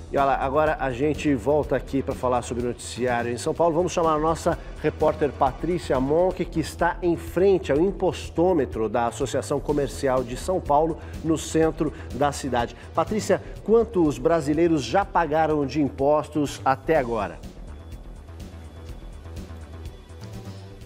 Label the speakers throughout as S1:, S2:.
S1: E olha, agora a gente volta aqui para falar sobre o noticiário em São Paulo. Vamos chamar a nossa repórter Patrícia Monk, que está em frente ao impostômetro da Associação Comercial de São Paulo, no centro da cidade. Patrícia, quantos brasileiros já pagaram de impostos até agora?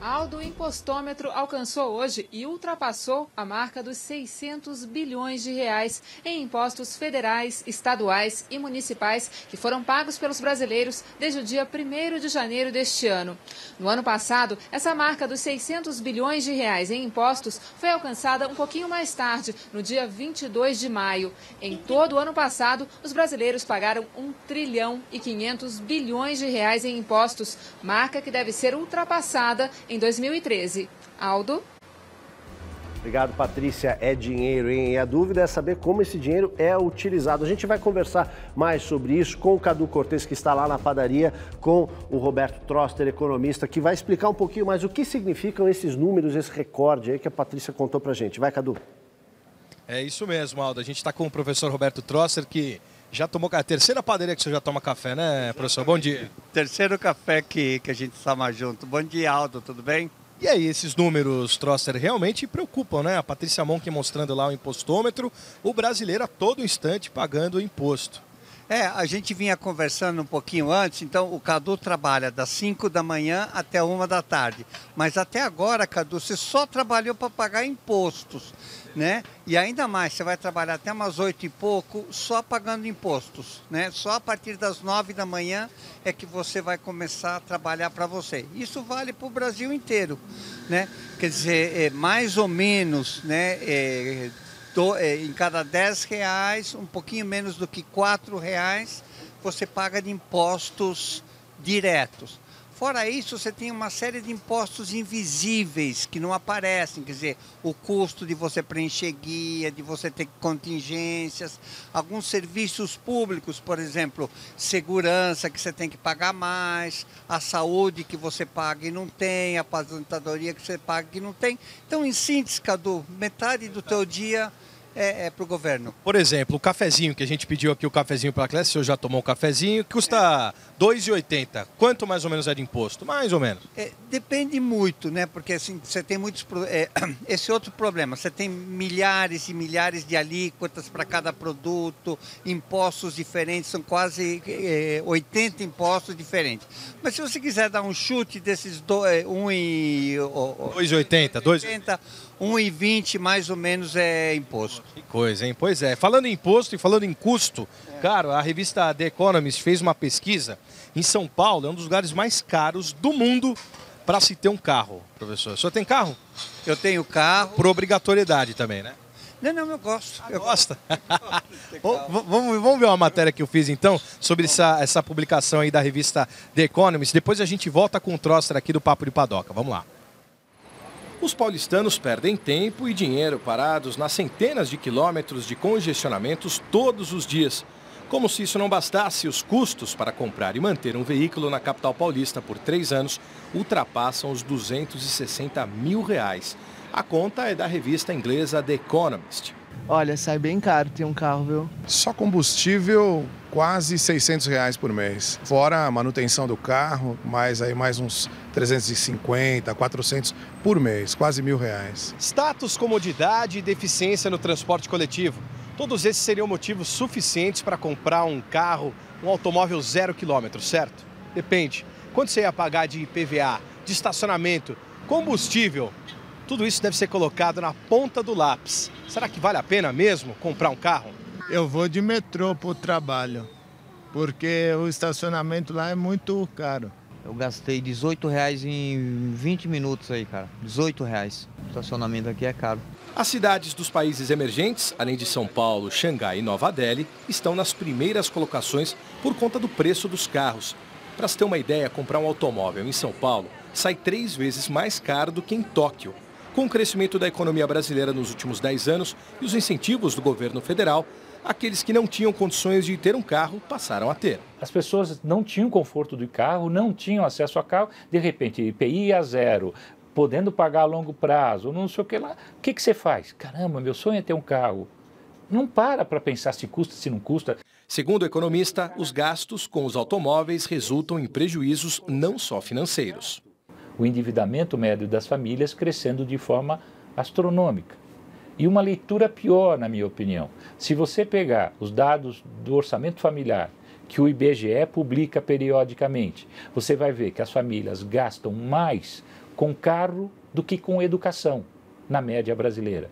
S2: Aldo, o impostômetro alcançou hoje e ultrapassou a marca dos 600 bilhões de reais em impostos federais, estaduais e municipais que foram pagos pelos brasileiros desde o dia 1º de janeiro deste ano. No ano passado, essa marca dos 600 bilhões de reais em impostos foi alcançada um pouquinho mais tarde, no dia 22 de maio. Em todo o ano passado, os brasileiros pagaram 1 trilhão e 500 bilhões de reais em impostos, marca que deve ser ultrapassada em 2013. Aldo?
S1: Obrigado, Patrícia. É dinheiro, hein? E a dúvida é saber como esse dinheiro é utilizado. A gente vai conversar mais sobre isso com o Cadu Cortez, que está lá na padaria, com o Roberto Troster, economista, que vai explicar um pouquinho mais o que significam esses números, esse recorde aí que a Patrícia contou pra gente. Vai, Cadu.
S3: É isso mesmo, Aldo. A gente está com o professor Roberto Troster, que já tomou a terceira padaria que o senhor já toma café, né, professor? Bom dia.
S4: Terceiro café que a gente toma junto. Bom dia, Aldo, tudo bem?
S3: E aí, esses números, Troster, realmente preocupam, né? A Patrícia Monk mostrando lá o impostômetro, o brasileiro a todo instante pagando o imposto.
S4: A gente vinha conversando um pouquinho antes, então o Cadu trabalha das 5 da manhã até 1 da tarde. Mas até agora, Cadu, você só trabalhou para pagar impostos, né? E ainda mais, você vai trabalhar até umas 8 e pouco só pagando impostos, né? Só a partir das 9 da manhã é que você vai começar a trabalhar para você. Isso vale para o Brasil inteiro, né? Quer dizer, mais ou menos, né? Em cada 10 reais, um pouquinho menos do que 4 reais, você paga de impostos diretos. Fora isso, você tem uma série de impostos invisíveis que não aparecem, quer dizer, o custo de você preencher guia, de você ter contingências, alguns serviços públicos, por exemplo, segurança que você tem que pagar mais, a saúde que você paga e não tem, a aposentadoria que você paga e não tem. Então, em síntese, Cadu, metade do teu dia é para o governo.
S3: Por exemplo, o cafezinho que a gente pediu aqui, o cafezinho para a classe, o senhor já tomou um cafezinho, custa R$ 2,80. Quanto mais ou menos é de imposto? Mais ou menos.
S4: Depende muito, né? Porque assim, você tem muitos... esse outro problema, você tem milhares e milhares de alíquotas para cada produto, impostos diferentes, são quase 80 impostos diferentes. Mas se você quiser dar um chute desses
S3: 2,80,
S4: 1,20 mais ou menos é imposto.
S3: Que coisa, hein? Pois é. Falando em imposto e falando em custo, cara, a revista The Economist fez uma pesquisa. Em São Paulo, é um dos lugares mais caros do mundo para se ter um carro, professor. O senhor tem carro?
S4: Eu tenho carro.
S3: Por obrigatoriedade também, né?
S4: Não, eu gosto.
S3: Gosta? Vamos ver uma matéria que eu fiz, então, sobre essa publicação aí da revista The Economist. Depois a gente volta com o Troster aqui do Papo de Padoca. Vamos lá. Os paulistanos perdem tempo e dinheiro parados nas centenas de quilômetros de congestionamentos todos os dias. Como se isso não bastasse, os custos para comprar e manter um veículo na capital paulista por 3 anos ultrapassam os R$260 mil. A conta é da revista inglesa The Economist.
S5: Olha, sai bem caro ter um carro, viu?
S6: Só combustível, quase R$600 por mês. Fora a manutenção do carro, mais uns 350, 400 por mês, quase R$1.000.
S3: Status, comodidade e deficiência no transporte coletivo. Todos esses seriam motivos suficientes para comprar um carro, um automóvel 0 km, certo? Depende. Quanto você ia pagar de IPVA, de estacionamento, combustível? Tudo isso deve ser colocado na ponta do lápis. Será que vale a pena mesmo comprar um carro?
S7: Eu vou de metrô para o trabalho, porque o estacionamento lá é muito caro.
S8: Eu gastei R$18 em 20 minutos aí, cara. R$18. O estacionamento aqui é caro.
S3: As cidades dos países emergentes, além de São Paulo, Xangai e Nova Delhi, estão nas primeiras colocações por conta do preço dos carros. Para se ter uma ideia, comprar um automóvel em São Paulo sai 3 vezes mais caro do que em Tóquio. Com o crescimento da economia brasileira nos últimos 10 anos e os incentivos do governo federal, aqueles que não tinham condições de ter um carro passaram a ter.
S9: As pessoas não tinham conforto do carro, não tinham acesso a carro, de repente IPI a 0, podendo pagar a longo prazo, não sei o que lá. O que você faz? Caramba, meu sonho é ter um carro. Não para pensar se custa, se não custa.
S3: Segundo o economista, os gastos com os automóveis resultam em prejuízos não só financeiros.
S9: O endividamento médio das famílias crescendo de forma astronômica. E uma leitura pior, na minha opinião. Se você pegar os dados do orçamento familiar, que o IBGE publica periodicamente, você vai ver que as famílias gastam mais com carro do que com educação, na média brasileira.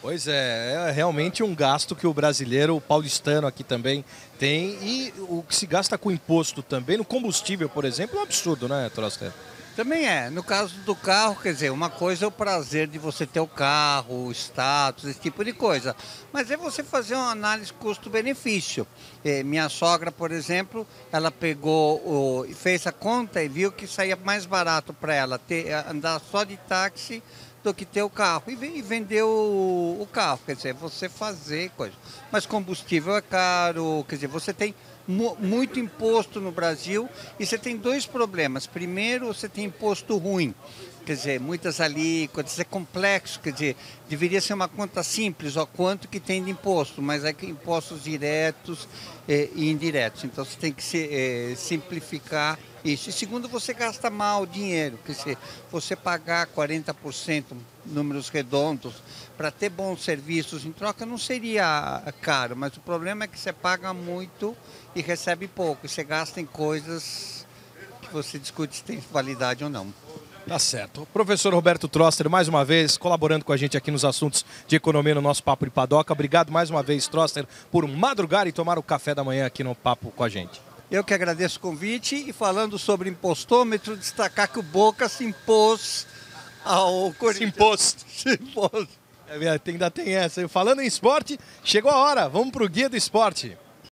S3: Pois é realmente um gasto que o brasileiro, o paulistano aqui também tem. E o que se gasta com imposto também, no combustível, por exemplo, é um absurdo, né, Troster?
S4: Também é. No caso do carro, quer dizer, uma coisa é o prazer de você ter o carro, o status, esse tipo de coisa. Mas é você fazer uma análise custo-benefício. Minha sogra, por exemplo, ela pegou, fez a conta e viu que saía mais barato para ela andar só de táxi do que ter o carro. E vendeu o carro. Quer dizer, você fazer coisa. Mas combustível é caro, quer dizer, você tem muito imposto no Brasil e você tem dois problemas. Primeiro, você tem imposto ruim, quer dizer, muitas alíquotas, é complexo, quer dizer, deveria ser uma conta simples, ó, quanto que tem de imposto, mas é que impostos diretos e indiretos. Então você tem que simplificar isso. E segundo, você gasta mal o dinheiro, quer dizer, você pagar 40%, números redondos, para ter bons serviços em troca não seria caro, mas o problema é que você paga muito e recebe pouco, e você gasta em coisas que você discute se tem validade ou não.
S3: Tá certo. Professor Roberto Troster, mais uma vez, colaborando com a gente aqui nos assuntos de economia no nosso Papo de Padoca. Obrigado mais uma vez, Troster, por madrugar e tomar o café da manhã aqui no Papo com a gente.
S4: Eu que agradeço o convite e falando sobre impostômetro, destacar que o Boca se impôs ao Corinthians. Se impôs.
S3: Ainda tem essa. Falando em esporte, chegou a hora. Vamos pro Guia do Esporte.